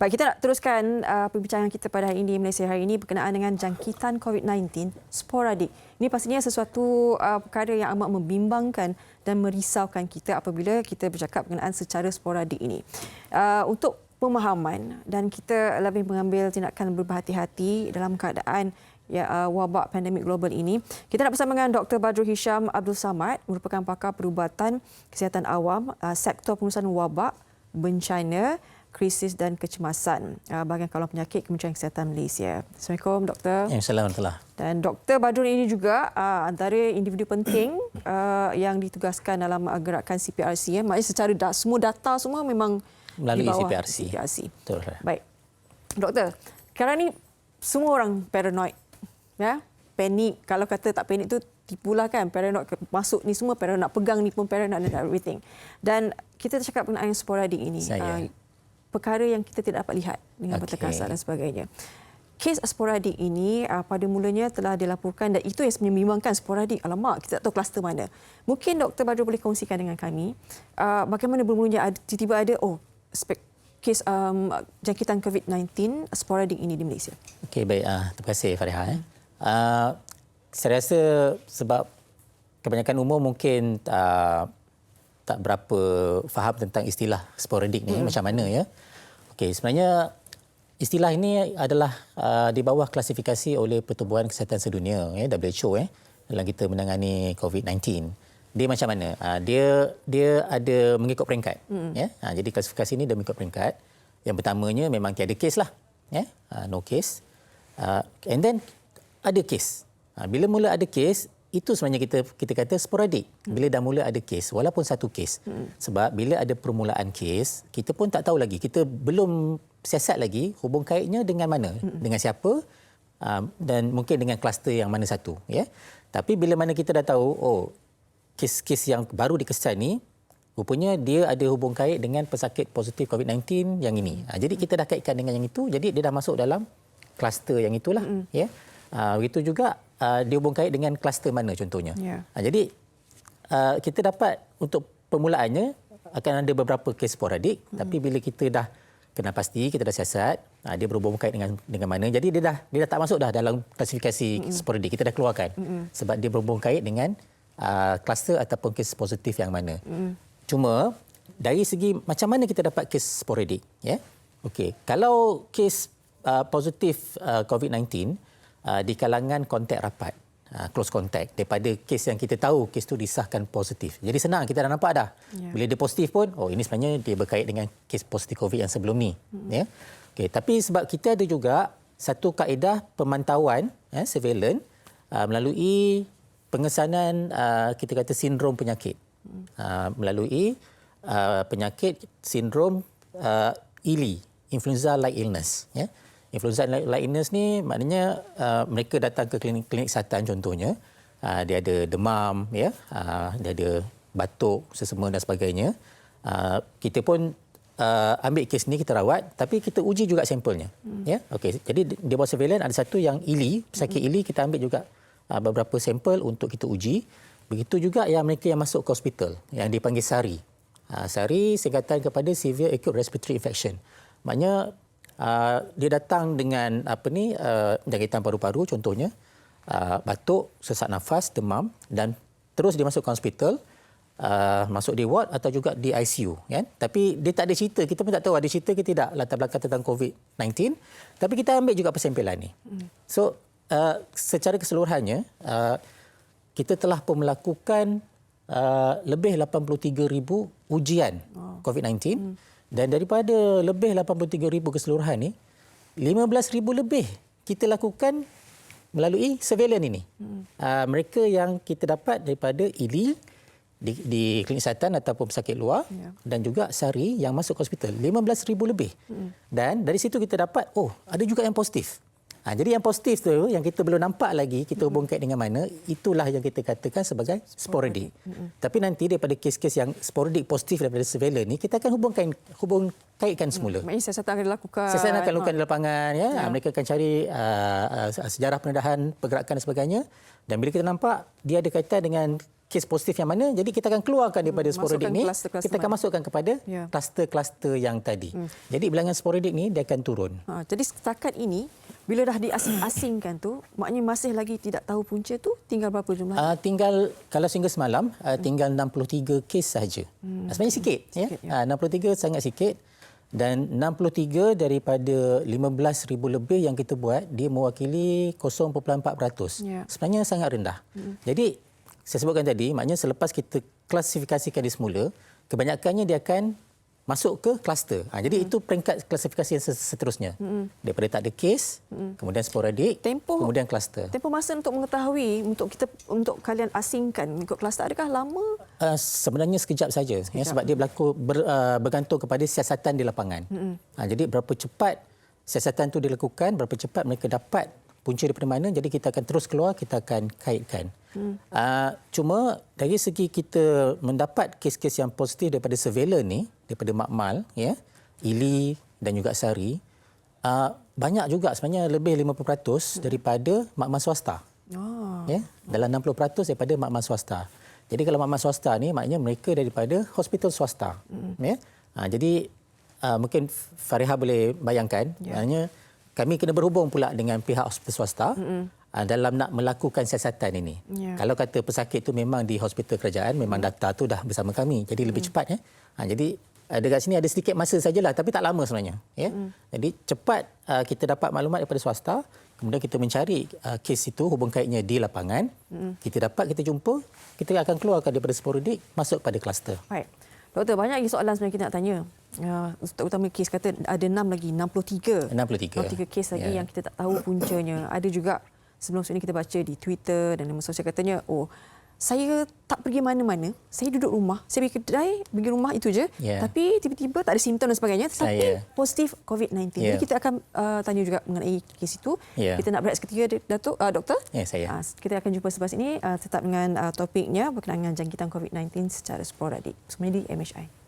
Baik, kita nak teruskan perbincangan kita pada hari ini, Malaysia hari ini berkenaan dengan jangkitan COVID-19 sporadik. Ini pastinya sesuatu perkara yang amat membimbangkan dan merisaukan kita apabila kita bercakap berkenaan secara sporadik ini. Untuk pemahaman dan kita lebih mengambil tindakan berhati-hati dalam keadaan wabak pandemik global ini, kita nak bersama dengan Dr. Badrul Hisham Abdul Samad, merupakan pakar perubatan kesihatan awam, sektor pengurusan wabak, bencana, krisis dan kecemasan, bahagian kawal penyakit Kementerian Kesihatan Malaysia. Assalamualaikum, Doktor. Assalamualaikum. Dan Dr. Badrul ini juga antara individu penting yang ditugaskan dalam gerakan CPRC. Maknanya secara semua data semua memang melalui di bawah CPRC. Betul. Baik. Doktor, sekarang ni semua orang paranoid. Ya? Panik. Kalau kata tak panik tu tipulah kan. Paranoid masuk ni semua paranoid. Nak pegang ni pun paranoid and everything. Dan kita cakap mengenai sporadik ini. Perkara yang kita tidak dapat lihat dengan mata kasar dan sebagainya. Kes sporadik ini pada mulanya telah dilaporkan dan itu yang sebenarnya membimbangkan sporadik. Alamak, kita tak tahu kluster mana. Mungkin Dr. Badrul boleh kongsikan dengan kami bagaimana bermulanya tiba-tiba ada kes jangkitan COVID-19 sporadik ini di Malaysia. Okey, baik. Terima kasih Fariha. Saya rasa sebab kebanyakan umum mungkin tak berapa faham tentang istilah sporadik ni macam mana ya. Okey, sebenarnya istilah ini adalah di bawah klasifikasi oleh Pertubuhan Kesihatan Sedunia ya, WHO dalam kita menangani COVID-19. Dia macam mana? Dia ada mengikut peringkat ya. Jadi klasifikasi ini dia mengikut peringkat. Yang pertamanya memang tiada kes lah ya. No case. And then ada kes. Bila mula ada kes, itu sebenarnya kita kata sporadik. Bila dah mula ada kes, walaupun satu kes. Sebab bila ada permulaan kes, kita pun tak tahu lagi. Kita belum siasat lagi hubung kaitnya dengan mana, dengan siapa dan mungkin dengan kluster yang mana satu. Ya. Tapi bila mana kita dah tahu, kes-kes yang baru dikesan ni, rupanya dia ada hubung kait dengan pesakit positif COVID-19 yang ini. Jadi kita dah kaitkan dengan yang itu, jadi dia dah masuk dalam kluster yang itulah. Ya. Begitu juga dihubung kait dengan kluster mana contohnya. Jadi kita dapat untuk permulaannya akan ada beberapa kes sporadik, tapi bila kita dah kenal pasti, kita dah siasat, dia berhubung kait dengan mana. Jadi dia dah tak masuk dah dalam klasifikasi sporadik. Kita dah keluarkan sebab dia berhubung kait dengan kluster ataupun kes positif yang mana. Cuma dari segi macam mana kita dapat kes sporadik ya. Okey, kalau kes positif COVID-19 di kalangan kontak rapat, close contact, daripada kes yang kita tahu kes itu disahkan positif. Jadi senang, kita dah nampak dah. Bila dia positif pun, ini sebenarnya dia berkait dengan kes positif COVID yang sebelum ni. Ya. Okay, tapi sebab kita ada juga satu kaedah pemantauan, surveillance, melalui pengesanan kita kata sindrom penyakit. Melalui penyakit sindrom ILI, influenza-like illness. Ya. Influenza-like illness ni maknanya mereka datang ke klinik kesihatan contohnya, dia ada demam, ya, dia ada batuk, sesama dan sebagainya. Kita pun ambil kes ni, kita rawat, tapi kita uji juga sampelnya. Ya? Okay. Jadi di bawah surveillance ada satu yang ILI, pesakit ILI, kita ambil juga beberapa sampel untuk kita uji. Begitu juga yang mereka yang masuk ke hospital, yang dipanggil SARI. SARI singkatan kepada Severe Acute Respiratory Infection. Maknanya dia datang dengan jangkitan paru-paru contohnya, batuk, sesak nafas, demam dan terus dia masuk ke hospital, masuk di ward atau juga di ICU kan. Tapi dia tak ada cerita, kita pun tak tahu ada cerita ke tidak latar belakang tentang COVID-19, tapi kita ambil juga persampelan ni. So secara keseluruhannya kita telah pun melakukan lebih 83,000 ujian COVID-19. Dan daripada lebih 83,000 keseluruhan ni, 15,000 lebih kita lakukan melalui surveillance ini. Mereka yang kita dapat daripada ILI di klinik kesihatan ataupun pesakit luar dan juga SARI yang masuk ke hospital, 15,000 lebih. Dan dari situ kita dapat, ada juga yang positif. Jadi yang positif tu yang kita belum nampak lagi, kita hubung kait dengan mana, itulah yang kita katakan sebagai sporadik. Tapi nanti daripada kes-kes yang sporadik positif daripada surveillance ni, kita akan hubung kaitkan semula. Maksudnya siasatan akan dilakukan. Siasatan akan dilakukan di lapangan. Ya. Mereka akan cari sejarah pendedahan, pergerakan dan sebagainya. Dan bila kita nampak dia ada kaitan dengan kes positif yang mana, jadi kita akan keluarkan daripada sporadik ni, kluster-kluster kita akan masukkan kepada kluster-kluster yang tadi. Jadi bilangan sporadik ni dia akan turun. Jadi setakat ini, bila dah diasing-asingkan tu, maknanya masih lagi tidak tahu punca tu, tinggal berapa jumlah? Tinggal, kalau sehingga semalam, tinggal 63 kes sahaja. Sebenarnya sikit. Ya? 63 sangat sikit. Dan 63 daripada 15,000 lebih yang kita buat, dia mewakili 0.4%. Sebenarnya sangat rendah. Jadi, saya sebutkan tadi, maknanya selepas kita klasifikasikan dia semula, kebanyakannya dia akan masuk ke kluster. Jadi itu peringkat klasifikasi yang seterusnya. Daripada tak ada kes, kemudian sporadik, kemudian kluster. Tempoh masa untuk mengetahui untuk kalian asingkan ikut kluster, adakah lama? Sebenarnya sekejap saja. Ya, sebab dia bergantung kepada siasatan di lapangan. Jadi berapa cepat siasatan itu dilakukan, berapa cepat mereka dapat punca daripada mana, jadi kita akan terus keluar, kita akan kaitkan. Cuma dari segi kita mendapat kes-kes yang positif daripada surveillance ni, daripada makmal, ya, Ili dan juga Sari, banyak juga sebenarnya lebih 50% daripada makmal swasta. Ya, dalam 60% daripada makmal swasta. Jadi kalau makmal swasta ni maknanya mereka daripada hospital swasta. Ya. Jadi mungkin Fariha boleh bayangkan, maknanya kami kena berhubung pula dengan pihak hospital swasta dalam nak melakukan siasatan ini. Kalau kata pesakit itu memang di hospital kerajaan, memang data tu dah bersama kami. Jadi lebih cepat. Ya. Jadi dekat sini ada sedikit masa sajalah, tapi tak lama sebenarnya. Ya. Jadi cepat kita dapat maklumat daripada swasta, kemudian kita mencari kes itu, hubung kaitnya di lapangan. Kita dapat, kita jumpa, kita akan keluarkan daripada sporadik, masuk pada kluster. Baik. Doktor, banyak lagi soalan sebenarnya kita nak tanya. Terutama kes kata ada 63 kes lagi yang kita tak tahu puncanya. Ada juga sebelum ini kita baca di Twitter dan media sosial katanya, saya tak pergi mana-mana, saya duduk rumah, saya pergi kedai, pergi rumah itu je, tapi tiba-tiba tak ada simptom dan sebagainya, tetapi positif COVID-19. Jadi kita akan tanya juga mengenai kes itu. Kita nak berehat seketika, Doktor. Saya. Kita akan jumpa selepas ini tetap dengan topiknya berkenaan dengan jangkitan COVID-19 secara sporadik. Semua di MHI.